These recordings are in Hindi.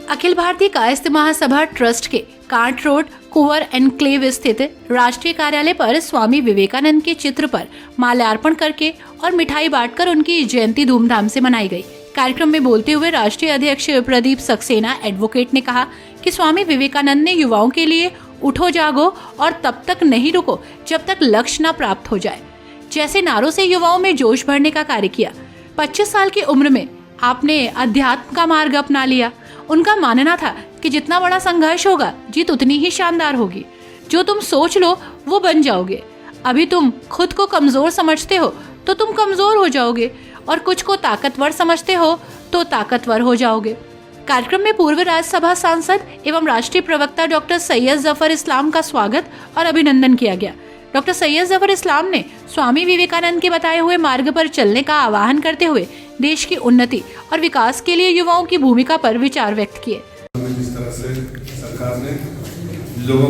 अखिल भारतीय कायस्थ महासभा ट्रस्ट के कांट रोड कुंवर एनक्लेव स्थित राष्ट्रीय कार्यालय पर स्वामी विवेकानंद के चित्र पर माल्यार्पण करके और मिठाई बांटकर उनकी जयंती धूमधाम से मनाई गई। कार्यक्रम में बोलते हुए राष्ट्रीय अध्यक्ष प्रदीप सक्सेना एडवोकेट ने कहा कि स्वामी विवेकानंद ने युवाओं के लिए उठो जागो और तब तक नहीं रुको जब तक लक्ष्य न प्राप्त हो जाए जैसे नारों से युवाओं में जोश भरने का कार्य किया। 25 साल की उम्र में आपने अध्यात्म का मार्ग अपना लिया। उनका मानना था कि जितना बड़ा संघर्ष होगा जीत उतनी ही शानदार होगी। जो तुम सोच लो वो बन जाओगे। अभी तुम खुद को कमजोर समझते हो तो तुम कमजोर हो जाओगे और कुछ को ताकतवर समझते हो तो ताकतवर हो जाओगे। कार्यक्रम में पूर्व राज्यसभा सांसद एवं राष्ट्रीय प्रवक्ता डॉक्टर सैयद जफर इस्लाम का स्वागत और अभिनंदन किया गया। डॉक्टर सैयद जफर इस्लाम ने स्वामी विवेकानंद के बताए हुए मार्ग पर चलने का आह्वान करते हुए देश की उन्नति और विकास के लिए युवाओं की भूमिका पर विचार व्यक्त किए। जिस तरह से सरकार ने लोगों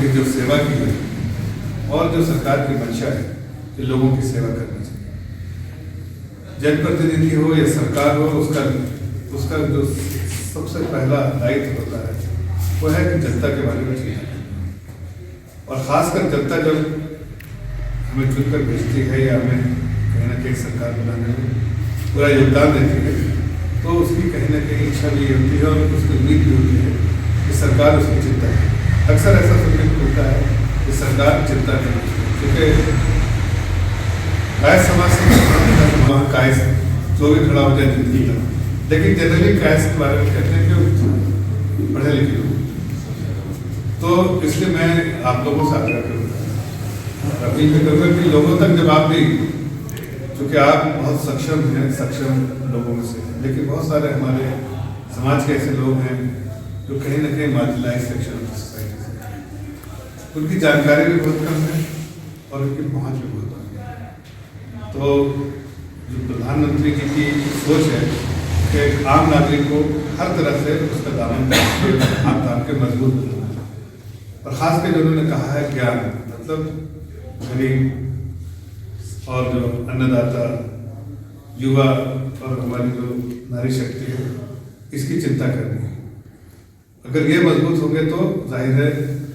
की जो सेवा की है और जो सरकार की मंशा है कि लोगों की सेवा करनी चाहिए, जनप्रतिनिधि हो या सरकार हो, उसका जो सबसे पहला दायित्व होता है वो है कि जनता के बारे में चिंता करना। और खासकर जनता जब हमें चुनकर भेजती है या हमें कहीं ना कहीं सरकार बनाने में पूरा योगदान देती है तो उसकी कहीं ना कहीं इच्छा भी होती है और उसकी उम्मीद भी होती है कि सरकार उसकी चिंता करे। अक्सर ऐसा सुनने को मिलता है कि सरकार चिंता नहीं करती, क्योंकि कायस्थ समाज से वहाँ कायस्थ जो भी खड़ा हो जाए जिंदगी का, लेकिन जनरली कायस्थ के बारे में कहते हैं कि पढ़े लिखे लोग। तो इसलिए मैं आप लोगों से आग्रह करूँगा, अपील भी करूँगा कि लोगों तक जब आप भी, क्योंकि आप बहुत सक्षम हैं, सक्षम लोगों में से, लेकिन बहुत सारे हमारे समाज के ऐसे लोग हैं जो कहीं ना कहीं मार्जिनलाइज्ड सेक्शन ऑफ सोसाइटी से, उनकी जानकारी भी बहुत कम है और उनकी पहुँच भी बहुत कम है। तो जो प्रधानमंत्री जी की सोच है कि एक आम नागरिक को हर तरह से उसका दामन हाथ थाम के मजबूत बनाना, और खासकर जो उन्होंने कहा है ज्ञान, मतलब गरीब और जो अन्नदाता, युवा और हमारी जो नारी शक्ति है, इसकी चिंता करनी है। अगर ये मजबूत होंगे तो जाहिर है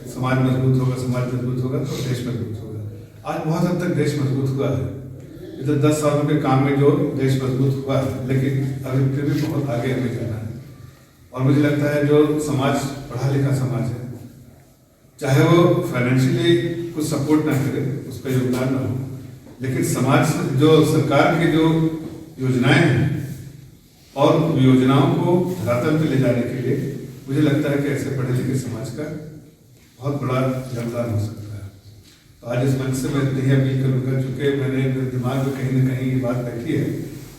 समाज मजबूत होगा, समाज मजबूत होगा तो देश मजबूत होगा। आज बहुत हद तक देश मजबूत हुआ है, इधर 10 सालों के काम में जो देश मजबूत हुआ है, लेकिन अभी फिर भी बहुत आगे हमें जाना है। और मुझे लगता है जो समाज पढ़ा लिखा समाज है, चाहे वो फाइनेंशियली कुछ सपोर्ट ना करे, उसका योगदान ना हो, लेकिन समाज जो सरकार की जो योजनाएं हैं और योजनाओं को धरातल पे ले जाने के लिए मुझे लगता है कि ऐसे पढ़े लिखे समाज का बहुत बड़ा योगदान हो सकता है। तो आज इस मंच से मैं इतनी ही अपील करूँगा, चूँकि मैंने दिमाग में कहीं ना कहीं ये बात बैठी है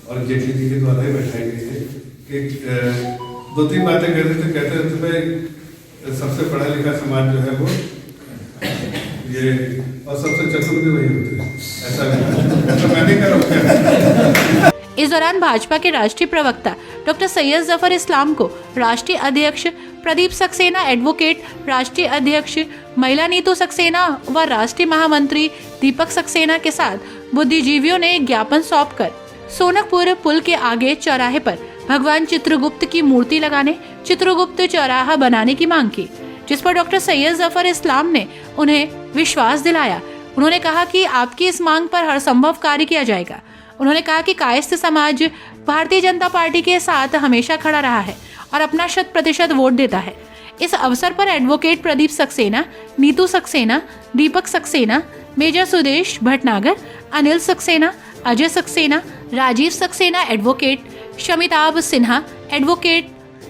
और जेटली जी के द्वारा ही बैठाई गई है कि 2-3 बातें कहते थे भाई सबसे पढ़ा लिखा समाज जो है वो ये, और सबसे चतुर भी वही होते हैं, ऐसा मैं नहीं कर रहा। इस दौरान भाजपा के राष्ट्रीय प्रवक्ता डॉक्टर सैयद जफर इस्लाम को राष्ट्रीय अध्यक्ष प्रदीप सक्सेना एडवोकेट, राष्ट्रीय अध्यक्ष महिला नीतू सक्सेना व राष्ट्रीय महामंत्री दीपक सक्सेना के साथ बुद्धिजीवियों ने एक ज्ञापन सौंपकर सोनकपुर पुल के आगे चौराहे पर भगवान चित्रगुप्त की मूर्ति लगाने, चित्रगुप्त चौराहा बनाने की मांग की, जिस पर डॉक्टर सैयद जफर इस्लाम ने उन्हें विश्वास दिलाया। उन्होंने कहा कि आपकी इस मांग पर हर संभव कार्य किया जाएगा। उन्होंने कहा कि कायस्थ समाज भारतीय जनता पार्टी के साथ हमेशा खड़ा रहा है और अपना 100% वोट देता है। इस अवसर पर advocate Pradeep Saxena, Neetu Saxena, Deepak Saxena, major Sudesh Bhatnagar, Anil Saxena, Ajay Saxena, Rajeev Saxena advocate, Shamitabh Sinha advocate,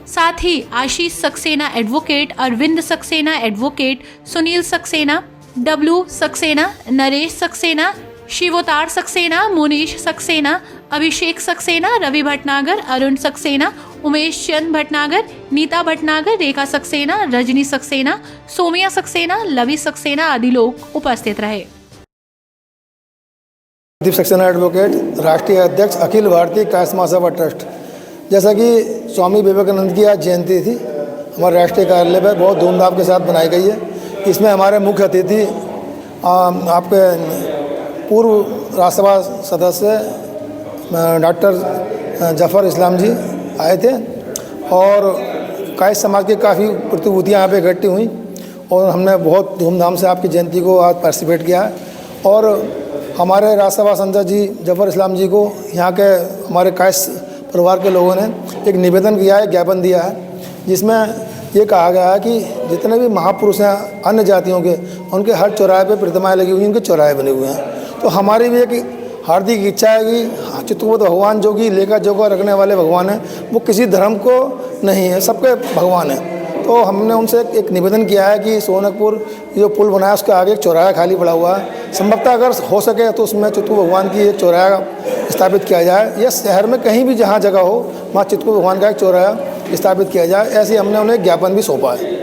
साथ ही आशीष सक्सेना एडवोकेट, अरविंद सक्सेना एडवोकेट, सुनील सक्सेना, डब्लू सक्सेना, नरेश सक्सेना, शिवोतार सक्सेना, मुनीश सक्सेना, अभिषेक सक्सेना, रवि भटनागर, अरुण सक्सेना, उमेश चंद भटनागर, नीता भटनागर, रेखा सक्सेना, रजनी सक्सेना, सोमिया सक्सेना, लवी सक्सेना आदि लोग उपस्थित रहे। प्रदीप सक्सेना एडवोकेट, राष्ट्रीय अध्यक्ष अखिल भारतीय कायस्थ महासभा ट्रस्ट। जैसा कि स्वामी विवेकानंद की आज जयंती थी, हमारे राष्ट्रीय कार्यालय पर बहुत धूमधाम के साथ बनाई गई है। इसमें हमारे मुख्य अतिथि आपके पूर्व राज्यसभा सदस्य डॉक्टर जफ़र इस्लाम जी आए थे और कायस्थ समाज की काफ़ी प्रतिभूतियाँ यहाँ पे इकट्ठी हुई और हमने बहुत धूमधाम से आपकी जयंती को आज पार्टिसिपेट किया है। और हमारे राज्यसभा सांसद जी जफ़र इस्लाम जी को यहाँ के हमारे कायस्थ परिवार के लोगों ने एक निवेदन किया है, ज्ञापन दिया है, जिसमें ये कहा गया है कि जितने भी महापुरुष हैं अन्य जातियों के, उनके हर चौराहे पे प्रतिमाएं लगी हुई, उनके चौराहे बने हुए हैं। तो हमारी भी एक हार्दिक इच्छा है कि चित्रगुप्त भगवान जो कि लेखा जोखा रखने वाले भगवान हैं, वो किसी धर्म को नहीं है, सबके भगवान हैं। तो हमने उनसे एक निवेदन किया है कि सोनकपुर जो पुल बनाया उसके आगे एक चौराहा खाली पड़ा हुआ है, संभवतः अगर हो सके तो उसमें चित्रगुप्त भगवान की एक चौराहा स्थापित किया जाए, या शहर में कहीं भी जहाँ जगह हो वहाँ चित्रगुप्त भगवान का एक चौराहा स्थापित किया जाए। ऐसे हमने उन्हें ज्ञापन भी सौंपा है।